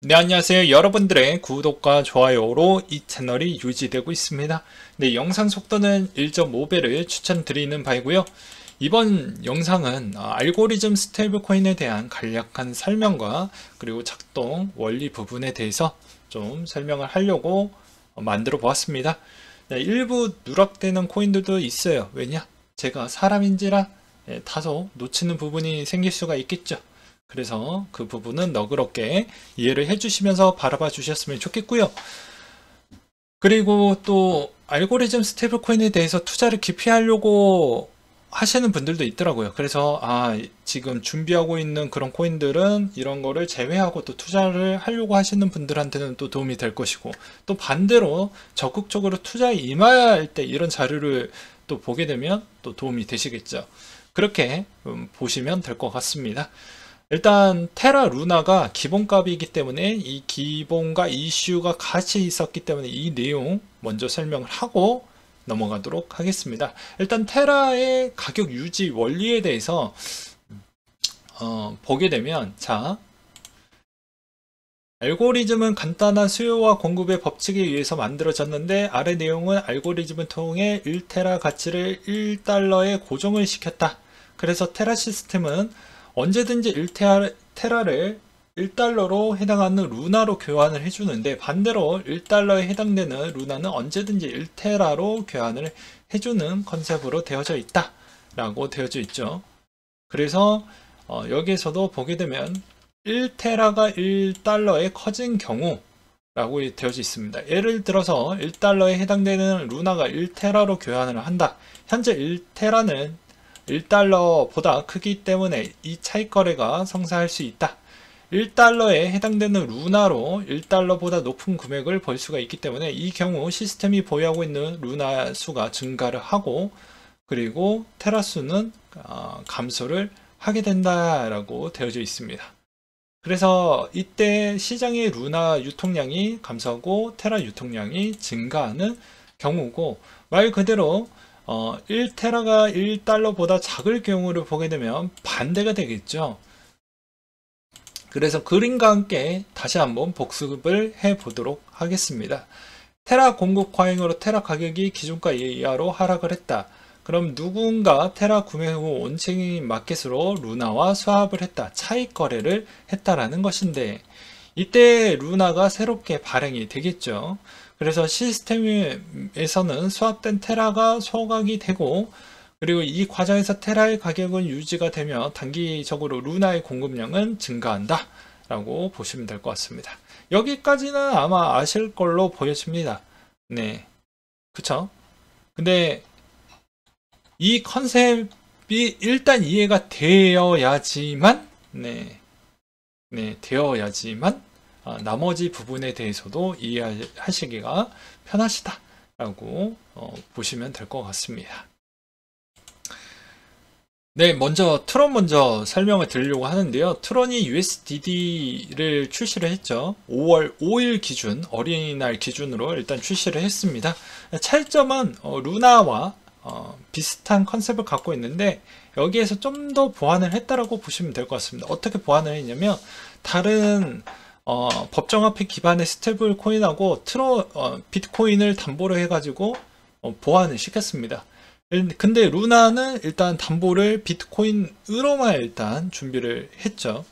네, 안녕하세요. 여러분들의 구독과 좋아요로 이 채널이 유지되고 있습니다. 네, 영상 속도는 1.5배를 추천드리는 바이고요. 이번 영상은 알고리즘 스테이블 코인에 대한 간략한 설명과 그리고 작동 원리 부분에 대해서 좀 설명을 하려고 만들어 보았습니다. 네, 일부 누락되는 코인들도 있어요. 왜냐? 제가 사람인지라 다소 놓치는 부분이 생길 수가 있겠죠. 그래서 그 부분은 너그럽게 이해를 해주시면서 바라봐 주셨으면 좋겠고요. 그리고 또 알고리즘 스테이블 코인에 대해서 투자를 깊이 하려고 하시는 분들도 있더라고요. 그래서 지금 준비하고 있는 그런 코인들은 이런 거를 제외하고 또 투자를 하려고 하시는 분들한테는 또 도움이 될 것이고, 또 반대로 적극적으로 투자에 임할 때 이런 자료를 또 보게 되면 또 도움이 되시겠죠. 그렇게 보시면 될 것 같습니다. 일단 테라 루나가 기본값이기 때문에 이 기본과 이슈가 같이 있었기 때문에 이 내용 먼저 설명을 하고 넘어가도록 하겠습니다. 일단 테라의 가격 유지 원리에 대해서 보게 되면, 자, 알고리즘은 간단한 수요와 공급의 법칙에 의해서 만들어졌는데, 아래 내용은 알고리즘을 통해 1테라 가치를 1달러에 고정을 시켰다. 그래서 테라 시스템은 언제든지 1테라를 1달러로 해당하는 루나로 교환을 해주는데, 반대로 1달러에 해당되는 루나는 언제든지 1테라로 교환을 해주는 컨셉으로 되어져 있다 라고 되어져 있죠. 그래서 여기에서도 보게 되면 1테라가 1달러에 커진 경우 라고 되어져 있습니다. 예를 들어서 1달러에 해당되는 루나가 1테라로 교환을 한다. 현재 1테라는 1달러보다 크기 때문에 이 차익 거래가 성사할 수 있다. 1달러에 해당되는 루나로 1달러보다 높은 금액을 벌 수가 있기 때문에 이 경우 시스템이 보유하고 있는 루나 수가 증가를 하고, 그리고 테라 수는 감소를 하게 된다라고 되어져 있습니다. 그래서 이때 시장의 루나 유통량이 감소하고 테라 유통량이 증가하는 경우고, 말 그대로 1테라가 1달러보다 작을 경우를 보게 되면 반대가 되겠죠. 그래서 그림과 함께 다시 한번 복습을 해 보도록 하겠습니다. 테라 공급 과잉으로 테라 가격이 기준가 이하로 하락을 했다. 그럼 누군가 테라 구매 후 온체인 마켓으로 루나와 스왑을 했다. 차익 거래를 했다라는 것인데, 이때 루나가 새롭게 발행이 되겠죠. 그래서 시스템에서는 스왑된 테라가 소각이 되고, 그리고 이 과정에서 테라의 가격은 유지가 되며 단기적으로 루나의 공급량은 증가한다 라고 보시면 될 것 같습니다. 여기까지는 아마 아실 걸로 보여집니다. 네, 그쵸? 근데 이 컨셉이 일단 이해가 되어야지만, 되어야지만 나머지 부분에 대해서도 이해하시기가 편하시다라고 보시면 될 것 같습니다. 네, 먼저 트론 먼저 설명을 드리려고 하는데요. 트론이 USDD를 출시를 했죠. 5월 5일 기준, 어린이날 기준으로 일단 출시를 했습니다. 차이점은 루나와 비슷한 컨셉을 갖고 있는데, 여기에서 좀 더 보완을 했다라고 보시면 될 것 같습니다. 어떻게 보완을 했냐면, 다른 법정화폐 기반의 스테이블 코인하고 비트코인을 담보로 해가지고 보완을 시켰습니다. 근데 루나는 일단 담보를 비트코인으로만 일단 준비를 했죠.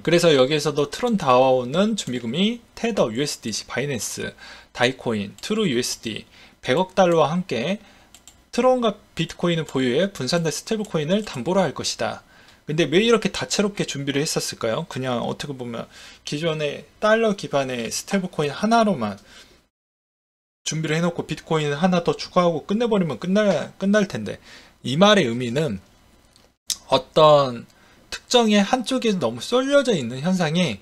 그래서 여기에서도 트론 다워오는 준비금이 테더, USDC, 바이낸스, 다이코인, 트루 USD 100억 달러와 함께 트론과 비트코인을 보유해 분산된 스테이블 코인을 담보로 할 것이다. 근데 왜 이렇게 다채롭게 준비를 했었을까요? 그냥 어떻게 보면 기존의 달러 기반의 스테이블 코인 하나로만 준비를 해놓고 비트코인 하나 더 추가하고 끝내버리면 끝날 텐데, 이 말의 의미는 어떤 특정의 한쪽에 너무 쏠려져 있는 현상이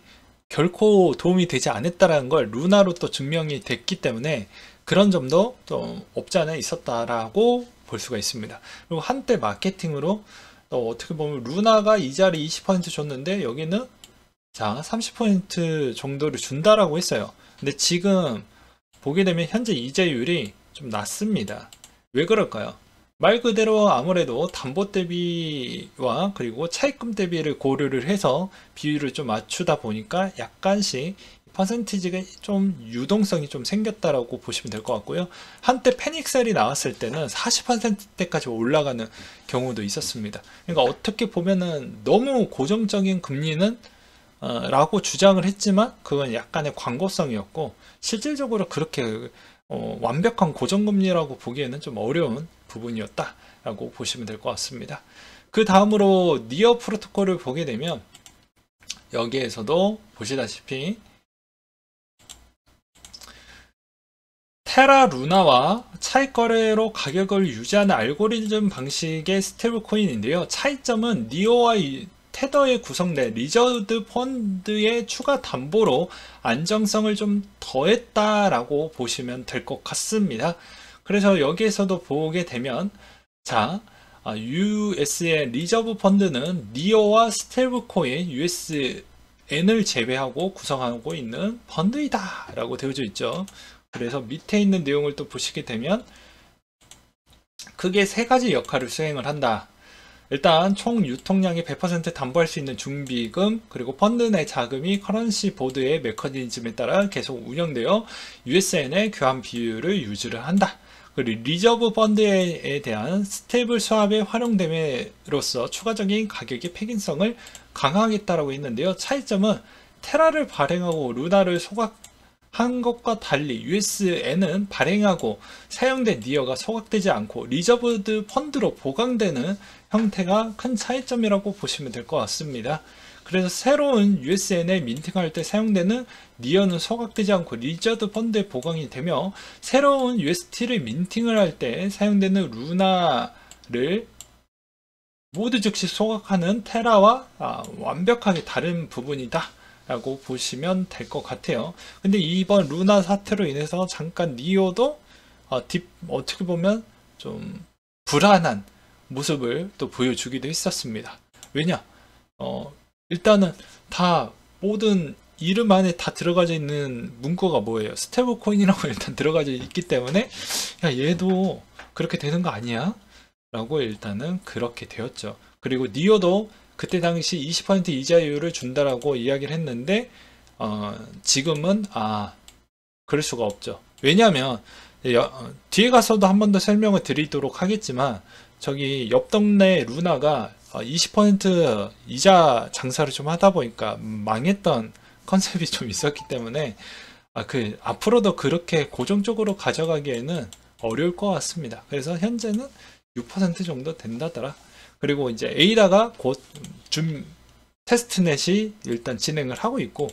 결코 도움이 되지 않았다라는 걸 루나로 또 증명이 됐기 때문에 그런 점도 좀 없지 않아 있었다라고 볼 수가 있습니다. 그리고 한때 마케팅으로 또 어떻게 보면 루나가 이자를 20% 줬는데 여기는 자 30% 정도를 준다라고 했어요. 근데 지금 보게 되면 현재 이자율이 좀 낮습니다. 왜 그럴까요? 말 그대로 아무래도 담보 대비와 그리고 차입금 대비를 고려를 해서 비율을 좀 맞추다 보니까 약간씩 퍼센티지가 좀 유동성이 좀 생겼다라고 보시면 될 것 같고요. 한때 패닉셀이 나왔을 때는 40%대까지 올라가는 경우도 있었습니다. 그러니까 어떻게 보면은 너무 고정적인 금리는 라고 주장을 했지만 그건 약간의 광고성이었고 실질적으로 그렇게 완벽한 고정금리라고 보기에는 좀 어려운 부분이었다라고 보시면 될 것 같습니다. 그 다음으로 니어 프로토콜을 보게 되면 여기에서도 보시다시피 테라 루나와 차익 거래로 가격을 유지하는 알고리즘 방식의 스테이블 코인인데요. 차이점은 니오와 테더에 구성된 리저드 펀드의 추가 담보로 안정성을 좀 더했다라고 보시면 될 것 같습니다. 그래서 여기에서도 보게 되면 자, US의 리저브 펀드는 니오와 스테이블 코인 USN을 제외하고 구성하고 있는 펀드이다 라고 되어져 있죠. 그래서 밑에 있는 내용을 또 보시게 되면 크게 세 가지 역할을 수행을 한다. 일단 총 유통량의 100% 담보할 수 있는 중비금, 그리고 펀드 내 자금이 커런시 보드의 메커니즘에 따라 계속 운영되어 USN의 교환 비율을 유지를 한다. 그리고 리저브 펀드에 대한 스테이블 스왑의 활용됨으로써 추가적인 가격의 폐긴성을 강화하겠다라고 했는데요. 차이점은 테라를 발행하고 루나를 소각한 것과 달리 USN은 발행하고 사용된 니어가 소각되지 않고 리저브드 펀드로 보강되는 형태가 큰 차이점이라고 보시면 될 것 같습니다. 그래서 새로운 USN을 민팅할 때 사용되는 니어는 소각되지 않고 리저드 펀드에 보강이 되며 새로운 UST를 민팅을 할 때 사용되는 루나를 모두 즉시 소각하는 테라와 완벽하게 다른 부분이다 라고 보시면 될 것 같아요. 근데 이번 루나 사태로 인해서 잠깐 니오도 어떻게 보면 좀 불안한 모습을 또 보여주기도 했었습니다. 왜냐? 일단은 다 모든 이름 안에 다 들어가져 있는 문구가 뭐예요? 스테이블 코인이라고 일단 들어가져 있기 때문에 야 얘도 그렇게 되는 거 아니야? 라고 일단은 그렇게 되었죠. 그리고 니오도 그때 당시 20% 이자율을 준다라고 이야기를 했는데 지금은 그럴 수가 없죠. 왜냐하면 뒤에 가서도 한 번 더 설명을 드리도록 하겠지만 저기 옆 동네 루나가 20% 이자 장사를 좀 하다 보니까 망했던 컨셉이 좀 있었기 때문에 앞으로도 그렇게 고정적으로 가져가기에는 어려울 것 같습니다. 그래서 현재는 6% 정도 된다더라. 그리고 이제 에이다가 곧 테스트넷이 일단 진행을 하고 있고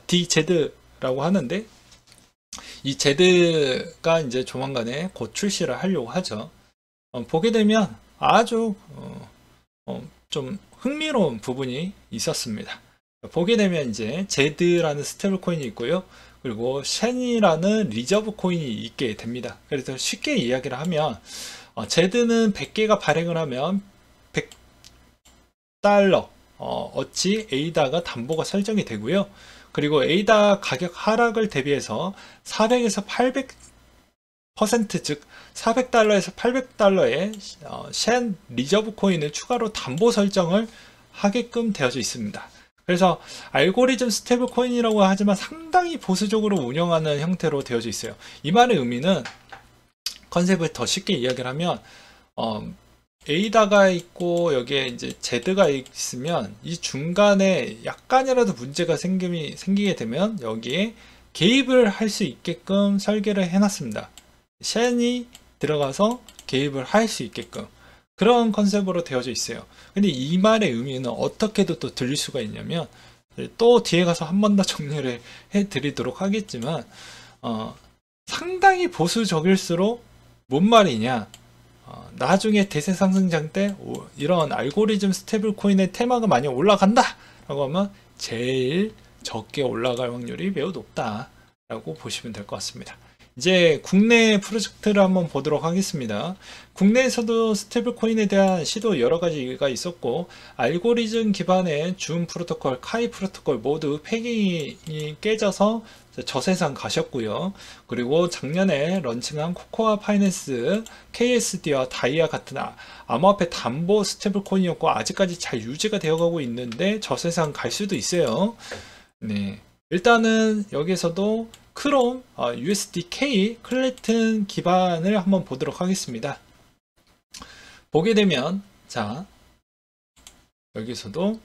DZ라고 하는데 이 Z가 이제 조만간에 곧 출시를 하려고 하죠. 보게 되면 아주 좀 흥미로운 부분이 있었습니다. 보게 되면 이제 Z라는 스테이블 코인이 있고요. 그리고 쉔이라는 리저브 코인이 있게 됩니다. 그래서 쉽게 이야기를 하면 Z는 100개가 발행을 하면 100달러 어치 에이다가 담보가 설정이 되고요. 그리고 에이다 가격 하락을 대비해서 400에서 800% 즉 400달러에서 800달러의 쉔 리저브 코인을 추가로 담보 설정을 하게끔 되어져 있습니다. 그래서 알고리즘 스테이블 코인이라고 하지만 상당히 보수적으로 운영하는 형태로 되어져 있어요. 이 말의 의미는 컨셉을 더 쉽게 이야기를 하면 에이다가 있고 여기에 이제 제드가 있으면 이 중간에 약간이라도 문제가 생기게 되면 여기에 개입을 할 수 있게끔 설계를 해놨습니다. 쉔이 들어가서 개입을 할 수 있게끔 그런 컨셉으로 되어져 있어요. 근데 이 말의 의미는 어떻게도 또 들릴 수가 있냐면 또 뒤에 가서 한 번 더 정리를 해드리도록 하겠지만 상당히 보수적일수록 뭔 말이냐, 나중에 대세 상승장 때 이런 알고리즘 스테이블 코인의 테마가 많이 올라간다 라고 하면 제일 적게 올라갈 확률이 매우 높다 라고 보시면 될 것 같습니다. 이제 국내 프로젝트를 한번 보도록 하겠습니다. 국내에서도 스테이블 코인에 대한 시도 여러 가지가 있었고, 알고리즘 기반의 준 프로토콜, 카이 프로토콜 모두 패깅이 깨져서 저세상 가셨고요. 그리고 작년에 런칭한 코코아 파이낸스, KSD와 다이아 같은 암호화폐 담보 스테이블 코인이었고, 아직까지 잘 유지가 되어가고 있는데 저세상 갈 수도 있어요. 네. 일단은 여기서도 크롬, USDK, 클래튼 기반을 한번 보도록 하겠습니다. 보게 되면, 자, 여기서도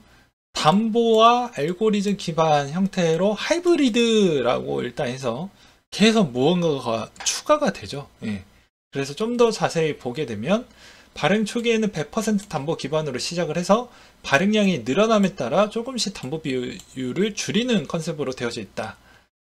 담보와 알고리즘 기반 형태로 하이브리드라고 일단 해서 계속 무언가가 추가가 되죠. 예. 그래서 좀 더 자세히 보게 되면, 발행 초기에는 100% 담보 기반으로 시작을 해서 발행량이 늘어남에 따라 조금씩 담보 비율을 줄이는 컨셉으로 되어져 있다.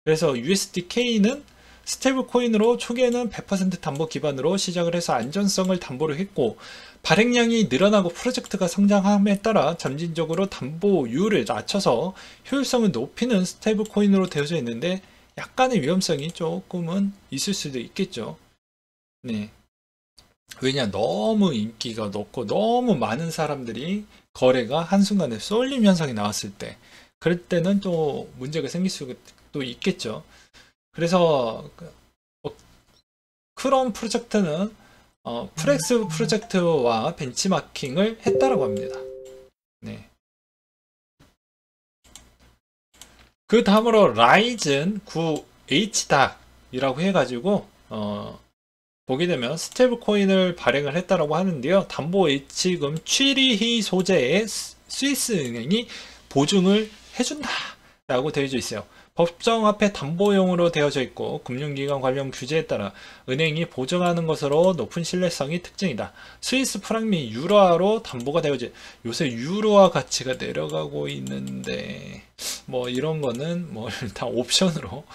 그래서 USDK는 스테이블 코인으로 초기에는 100% 담보 기반으로 시작을 해서 안전성을 담보로 했고, 발행량이 늘어나고 프로젝트가 성장함에 따라 점진적으로 담보율을 낮춰서 효율성을 높이는 스테이블 코인으로 되어져 있는데, 약간의 위험성이 조금은 있을 수도 있겠죠. 네. 왜냐, 너무 인기가 높고 너무 많은 사람들이 거래가 한순간에 쏠림 현상이 나왔을 때, 그럴 때는 또 문제가 생길 수도 있겠죠. 그래서 크롬 프로젝트는 프렉스 프로젝트와 벤치마킹을 했다라고 합니다. 네. 그 다음으로 라이즌 9 HDAC이라고 해가지고 보게 되면 스테이블 코인을 발행을 했다라고 하는데요. 담보 예치금 취리히 소재의 스위스 은행이 보증을 해준다 라고 되어져 있어요. 법정화폐 담보용으로 되어져 있고, 금융기관 관련 규제에 따라 은행이 보증하는 것으로 높은 신뢰성이 특징이다. 스위스 프랑 및 유로화로 담보가 되어져, 요새 유로화 가치가 내려가고 있는데 뭐 이런 거는 뭐 일단 옵션으로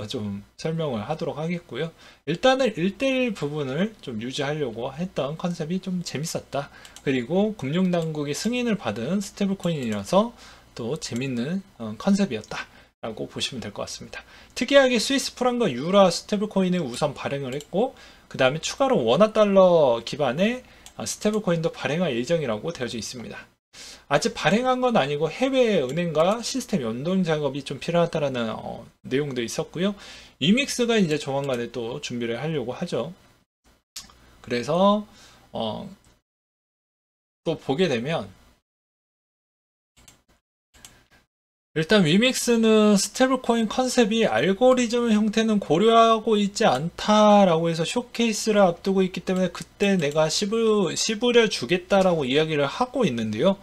좀 설명을 하도록 하겠고요. 일단은 1대1 부분을 좀 유지하려고 했던 컨셉이 좀 재밌었다. 그리고 금융당국의 승인을 받은 스테이블 코인이라서 또 재밌는 컨셉이었다 라고 보시면 될 것 같습니다. 특이하게 스위스 프랑과 유라 스테이블 코인을 우선 발행을 했고, 그 다음에 추가로 원화 달러 기반의 스테이블 코인도 발행할 예정이라고 되어져 있습니다. 아직 발행한 건 아니고 해외 은행과 시스템 연동 작업이 좀 필요하다라는 내용도 있었고요. 위믹스가 이제 조만간에 또 준비를 하려고 하죠. 그래서 또 보게 되면, 일단 위믹스는 스테이블 코인 컨셉이 알고리즘 형태는 고려하고 있지 않다라고 해서 쇼케이스를 앞두고 있기 때문에 그때 내가 씹으려 주겠다라고 이야기를 하고 있는데요.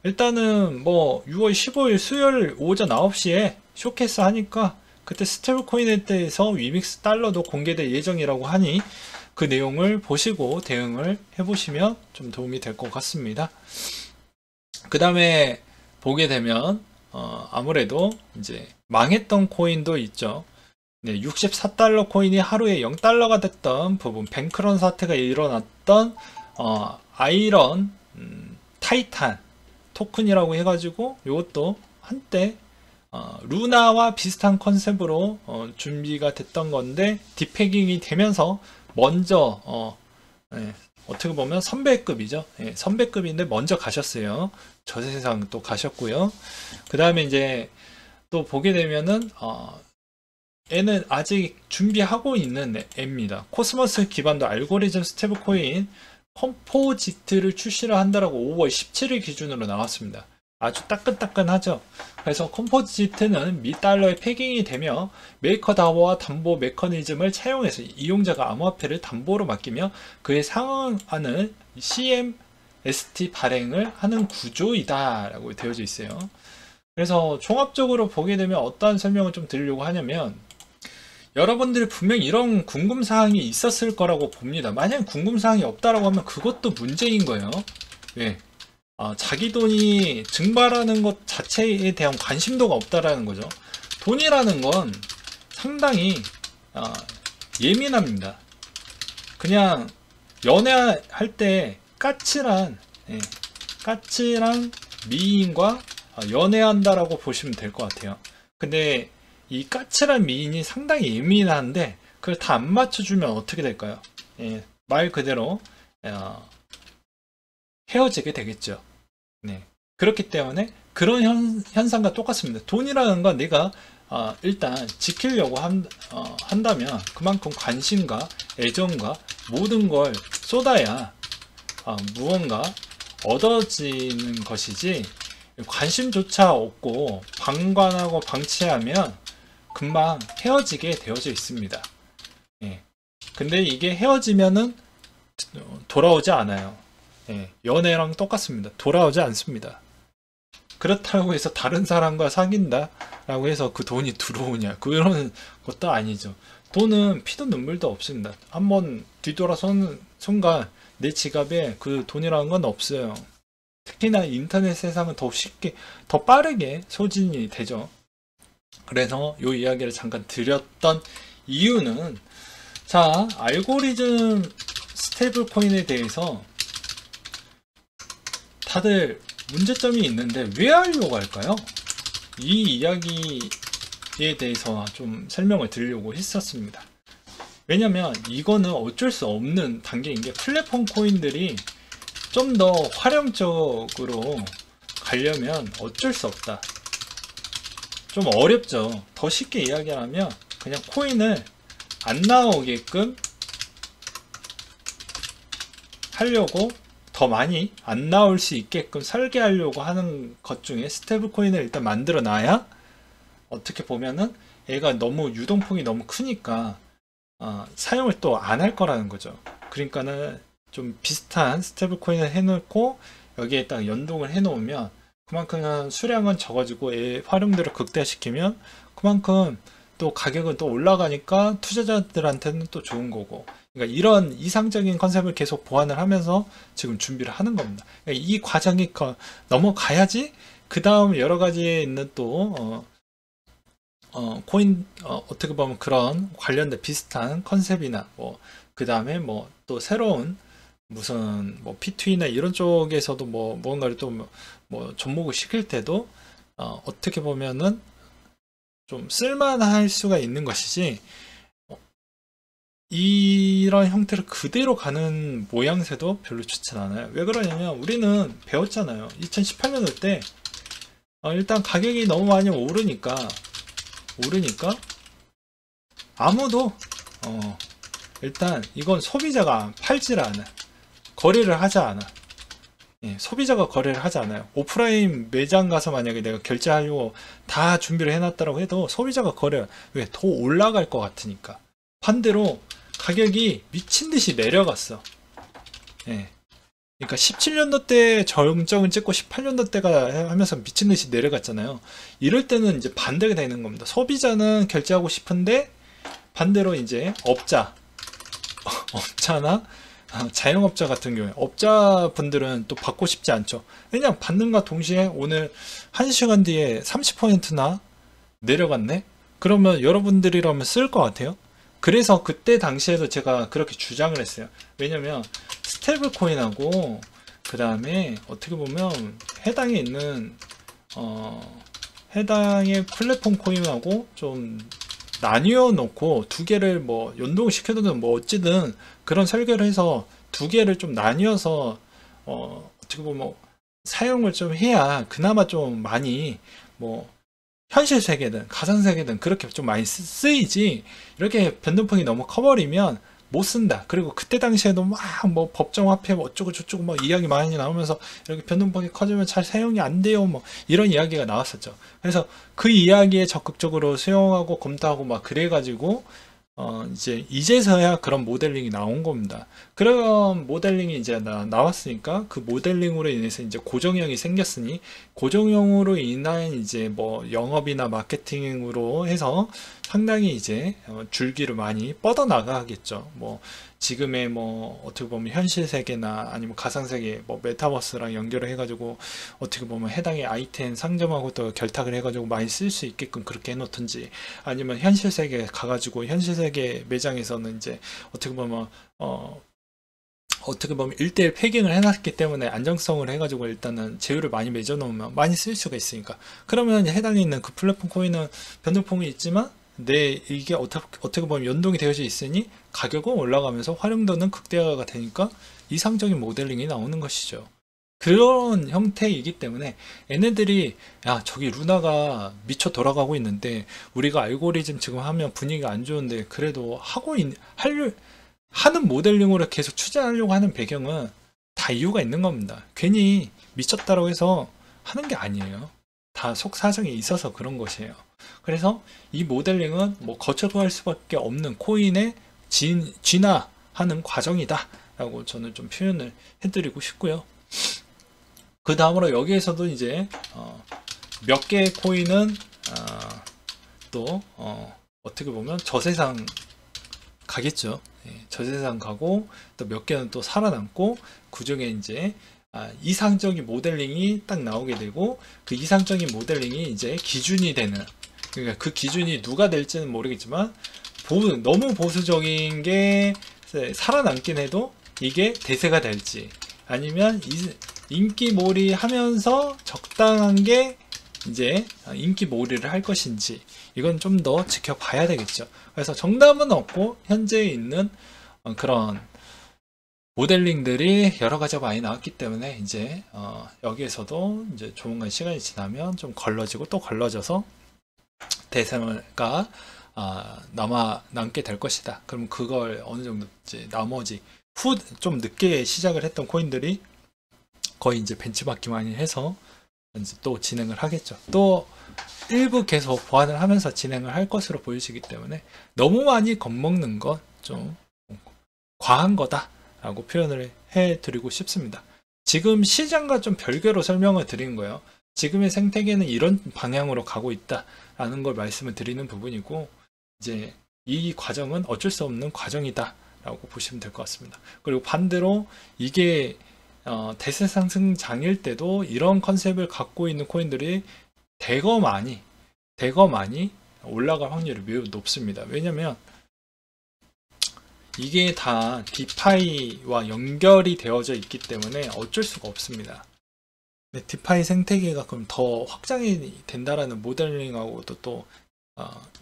일단은 뭐 6월 15일 수요일 오전 9시에 쇼케이스 하니까 그때 스테이블 코인에 대해서 위믹스 달러도 공개될 예정이라고 하니 그 내용을 보시고 대응을 해보시면 좀 도움이 될 것 같습니다. 그 다음에 보게 되면 아무래도 이제 망했던 코인도 있죠. 네, 64달러 코인이 하루에 0달러가 됐던 부분, 뱅크런 사태가 일어났던 아이런 타이탄 토큰이라고 해가지고 이것도 한때 루나와 비슷한 컨셉으로 준비가 됐던 건데 딥패깅이 되면서 먼저 네, 어떻게 보면 선배급이죠. 예, 선배급인데 먼저 가셨어요. 저세상 또 가셨고요. 그 다음에 이제 또 보게 되면은 얘는 아직 준비하고 있는 애입니다. 코스모스 기반도 알고리즘 스테이블 코인 컴포지트를 출시를 한다라고 5월 17일 기준으로 나왔습니다. 아주 따끈따끈하죠. 그래서 컴포지트는 미 달러의 패깅이 되며 메이커다오와 담보 메커니즘을 차용해서 이용자가 암호화폐를 담보로 맡기며 그에 상응하는 CMST 발행을 하는 구조이다 라고 되어져 있어요. 그래서 종합적으로 보게 되면 어떠한 설명을 좀 드리려고 하냐면, 여러분들이 분명히 이런 궁금사항이 있었을 거라고 봅니다. 만약 궁금사항이 없다라고 하면 그것도 문제인 거예요. 왜? 자기 돈이 증발하는 것 자체에 대한 관심도가 없다라는 거죠. 돈이라는 건 상당히 예민합니다. 그냥 연애할 때 까칠한 미인과 연애한다라고 보시면 될 것 같아요. 근데 이 까칠한 미인이 상당히 예민한데 그걸 다 안 맞춰주면 어떻게 될까요? 예, 말 그대로 헤어지게 되겠죠. 네. 그렇기 때문에 그런 현상과 똑같습니다. 돈이라는 건 내가 일단 지키려고 한다면 그만큼 관심과 애정과 모든 걸 쏟아야 무언가 얻어지는 것이지, 관심조차 없고 방관하고 방치하면 금방 헤어지게 되어져 있습니다. 예. 근데 이게 헤어지면은 돌아오지 않아요. 예. 연애랑 똑같습니다. 돌아오지 않습니다. 그렇다고 해서 다른 사람과 사귄다 라고 해서 그 돈이 들어오냐, 그런 것도 아니죠. 돈은 피도 눈물도 없습니다. 한번 뒤돌아서는 순간 내 지갑에 그 돈이라는 건 없어요. 특히나 인터넷 세상은 더 쉽게, 더 빠르게 소진이 되죠. 그래서 이 이야기를 잠깐 드렸던 이유는, 자, 알고리즘 스테이블 코인에 대해서 다들 문제점이 있는데 왜 하려고 할까요? 이 이야기에 대해서 좀 설명을 드리려고 했었습니다. 왜냐면 이거는 어쩔 수 없는 단계인 게, 플랫폼 코인들이 좀 더 활용적으로 가려면 어쩔 수 없다. 좀 어렵죠. 더 쉽게 이야기하면 그냥 코인을 안 나오게끔 하려고, 더 많이 안 나올 수 있게끔 설계하려고 하는 것 중에 스테이블 코인을 일단 만들어 놔야, 어떻게 보면은 얘가 너무 유동폭이 너무 크니까 사용을 또 안 할 거라는 거죠. 그러니까는 좀 비슷한 스테이블 코인을 해놓고 여기에 딱 연동을 해 놓으면 그만큼 수량은 적어지고 활용도를 극대화시키면 그만큼 또 가격은 또 올라가니까 투자자들한테는 또 좋은 거고. 그러니까 이런 이상적인 컨셉을 계속 보완을 하면서 지금 준비를 하는 겁니다. 그러니까 이 과정이 넘어가야지 그 다음 여러 가지에 있는 또 코인, 어떻게 보면 그런 관련된 비슷한 컨셉이나 뭐 그 다음에 뭐 또 새로운 무슨 뭐 P2E나 이런 쪽에서도 뭐 무언가를 또 뭐 접목을 시킬 때도 어떻게 보면은 좀 쓸만할 수가 있는 것이지, 이런 형태로 그대로 가는 모양새도 별로 좋진 않아요. 왜 그러냐면 우리는 배웠잖아요. 2018년도 때 일단 가격이 너무 많이 오르니까 아무도 일단 이건 소비자가 팔지를 않아, 거래를 하지 않아. 예, 소비자가 거래를 하지 않아요. 오프라인 매장 가서 만약에 내가 결제하려고 다 준비를 해놨다고 해도 소비자가 거래를, 왜? 더 올라갈 것 같으니까. 반대로 가격이 미친듯이 내려갔어. 예. 그러니까 17년도 때 정점을 찍고 18년도 때가 하면서 미친듯이 내려갔잖아요. 이럴 때는 이제 반대가 되는 겁니다. 소비자는 결제하고 싶은데 반대로 이제 업자나 자영업자 같은 경우에, 업자분들은 또 받고 싶지 않죠. 왜냐면 받는과 동시에 오늘 1시간 뒤에 30%나 내려갔네? 그러면 여러분들이라면 쓸 것 같아요? 그래서 그때 당시에도 제가 그렇게 주장을 했어요. 왜냐면 스테이블 코인하고 그 다음에 어떻게 보면 해당에 있는 해당의 플랫폼 코인하고 좀 나뉘어 놓고 두 개를 뭐 연동시켜두든 뭐 어찌든 그런 설계를 해서 두 개를 좀 나뉘어서 어떻게 보면 사용을 좀 해야 그나마 좀 많이 뭐 현실 세계든 가상 세계든 그렇게 좀 많이 쓰이지, 이렇게 변동폭이 너무 커버리면 못 쓴다. 그리고 그때 당시에도 막 뭐 법정 화폐 뭐 어쩌고 저쩌고 뭐 이야기 많이 나오면서 이렇게 변동폭이 커지면 잘 사용이 안 돼요, 뭐 이런 이야기가 나왔었죠. 그래서 그 이야기에 적극적으로 수용하고 검토하고 막 그래가지고 이제서야 그런 모델링이 나온 겁니다. 그런 모델링이 이제 나왔으니까 그 모델링으로 인해서 이제 고정형이 생겼으니, 고정형으로 인한 이제 뭐 영업이나 마케팅으로 해서 상당히 이제 줄기를 많이 뻗어 나가겠죠. 뭐 지금의 뭐 어떻게 보면 현실 세계나 아니면 가상 세계 뭐 메타버스랑 연결을 해가지고 어떻게 보면 해당의 아이템 상점하고 또 결탁을 해가지고 많이 쓸 수 있게끔 그렇게 해놓든지, 아니면 현실 세계에 가가지고 현실 세계 매장에서는 이제 어떻게 보면 어떻게 보면 1대1 패깅을 해놨기 때문에 안정성을 해가지고 일단은 제휴를 많이 맺어놓으면 많이 쓸 수가 있으니까, 그러면 해당에 있는 그 플랫폼 코인은 변동폭이 있지만 이게 어떻게 보면 연동이 되어져 있으니 가격은 올라가면서 활용도는 극대화가 되니까 이상적인 모델링이 나오는 것이죠. 그런 형태이기 때문에 얘네들이 야 저기 루나가 미쳐 돌아가고 있는데 우리가 알고리즘 지금 하면 분위기가 안 좋은데 그래도 하는 모델링으로 계속 추진하려고 하는 배경은 다 이유가 있는 겁니다. 괜히 미쳤다고 해서 하는 게 아니에요. 다 속사정이 있어서 그런 것이에요. 그래서 이 모델링은 뭐 거쳐갈 수밖에 없는 코인의 진화하는 과정이다 라고 저는 좀 표현을 해드리고 싶고요. 그 다음으로 여기에서도 이제 몇 개의 코인은 또 어떻게 보면 저세상 가겠죠. 예, 저세상 가고 또 몇 개는 또 살아남고 그 중에 이제 이상적인 모델링이 딱 나오게 되고 그 이상적인 모델링이 이제 기준이 되는, 그러니까 그 기준이 누가 될지는 모르겠지만 너무 보수적인 게 살아남긴 해도 이게 대세가 될지, 아니면 인기몰이 하면서 적당한 게 이제 인기몰이를 할 것인지, 이건 좀 더 지켜봐야 되겠죠. 그래서 정답은 없고 현재 있는 그런 모델링들이 여러 가지가 많이 나왔기 때문에 이제 여기에서도 이제 조만간 시간이 지나면 좀 걸러지고 또 걸러져서 대세가 남게 될 것이다. 그럼 그걸 어느 정도 이제 나머지 좀 늦게 시작을 했던 코인들이 거의 이제 벤치마킹 많이 해서 이제 또 진행을 하겠죠. 또 일부 계속 보완을 하면서 진행을 할 것으로 보이시기 때문에 너무 많이 겁먹는 건 좀 과한 거다 라고 표현을 해드리고 싶습니다. 지금 시장과 좀 별개로 설명을 드리는 거예요. 지금의 생태계는 이런 방향으로 가고 있다 라는 걸 말씀을 드리는 부분이고, 이제 이 과정은 어쩔 수 없는 과정이다 라고 보시면 될 것 같습니다. 그리고 반대로 이게 대세 상승장일 때도 이런 컨셉을 갖고 있는 코인들이 대거 많이 올라갈 확률이 매우 높습니다. 왜냐면 이게 다 디파이와 연결이 되어져 있기 때문에 어쩔 수가 없습니다. 디파이 생태계가 그럼 더 확장이 된다라는 모델링하고도 또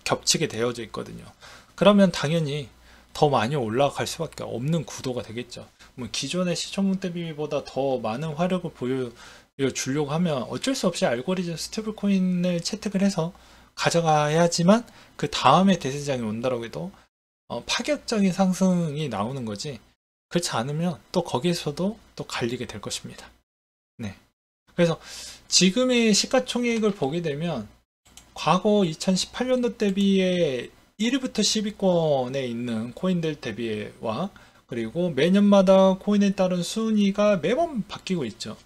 겹치게 되어져 있거든요. 그러면 당연히 더 많이 올라갈 수밖에 없는 구도가 되겠죠. 기존의 시총 대비보다 더 많은 화력을 보여주려고 하면 어쩔 수 없이 알고리즘 스테이블 코인을 채택을 해서 가져가야지만 그 다음에 대세장이 온다라고 해도 파격적인 상승이 나오는 거지, 그렇지 않으면 또 거기에서도 또 갈리게 될 것입니다. 네. 그래서 지금의 시가총액을 보게 되면 과거 2018년도 대비에 1위부터 10위권에 있는 코인들 대비와 그리고 매년마다 코인에 따른 순위가 매번 바뀌고 있죠.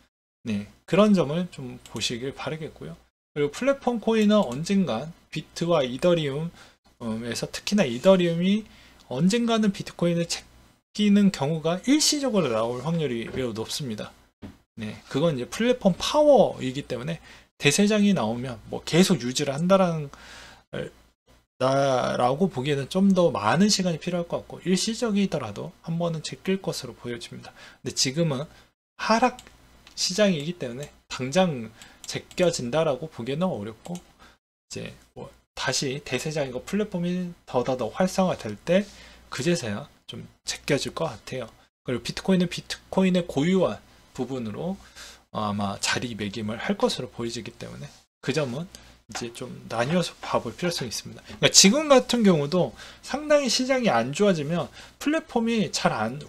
네, 그런 점을 좀 보시길 바라겠고요. 그리고 플랫폼 코인은 언젠간 비트와 이더리움에서 특히나 이더리움이 언젠가는 비트코인을 챙기는 경우가 일시적으로 나올 확률이 매우 높습니다. 네, 그건 이제 플랫폼 파워이기 때문에 대세장이 나오면 뭐 계속 유지를 한다라는 라고 보기에는 좀 더 많은 시간이 필요할 것 같고, 일시적이더라도 한 번은 제낄 것으로 보여집니다. 근데 지금은 하락 시장이기 때문에 당장 제껴진다라고 보기에는 어렵고, 이제 뭐 다시 대세장이고 플랫폼이 더 활성화될 때 그제서야 좀 제껴질 것 같아요. 그리고 비트코인은 비트코인의 고유한 부분으로 아마 자리매김을 할 것으로 보이기 때문에 그 점은 이제 좀 나뉘어서 봐볼 필요성이 있습니다. 그러니까 지금 같은 경우도 상당히 시장이 안 좋아지면 플랫폼이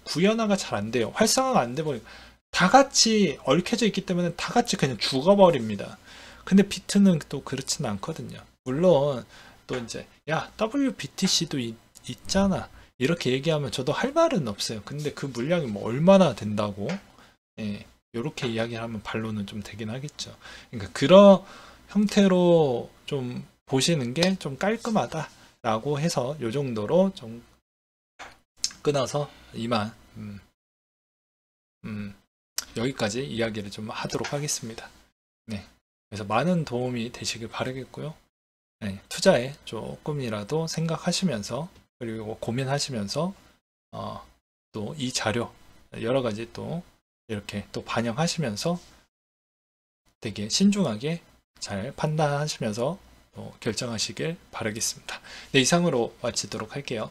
구현화가 잘 안 돼요. 활성화가 안 돼 버리고 다 같이 얽혀져 있기 때문에 다 같이 그냥 죽어버립니다. 근데 비트는 또 그렇지는 않거든요. 물론 또 이제 야 WBTC도 있잖아 이렇게 얘기하면 저도 할 말은 없어요. 근데 그 물량이 뭐 얼마나 된다고, 예, 이렇게 이야기하면 반론은 좀 되긴 하겠죠. 그러니까 그런 형태로 좀 보시는 게 좀 깔끔하다라고 해서 이 정도로 좀 끊어서 이만 여기까지 이야기를 좀 하도록 하겠습니다. 네, 그래서 많은 도움이 되시길 바라겠고요. 네, 투자에 조금이라도 생각하시면서 그리고 고민하시면서 또 이 자료 여러 가지 또 이렇게 또 반영하시면서 되게 신중하게 잘 판단하시면서 결정하시길 바라겠습니다. 네, 이상으로 마치도록 할게요.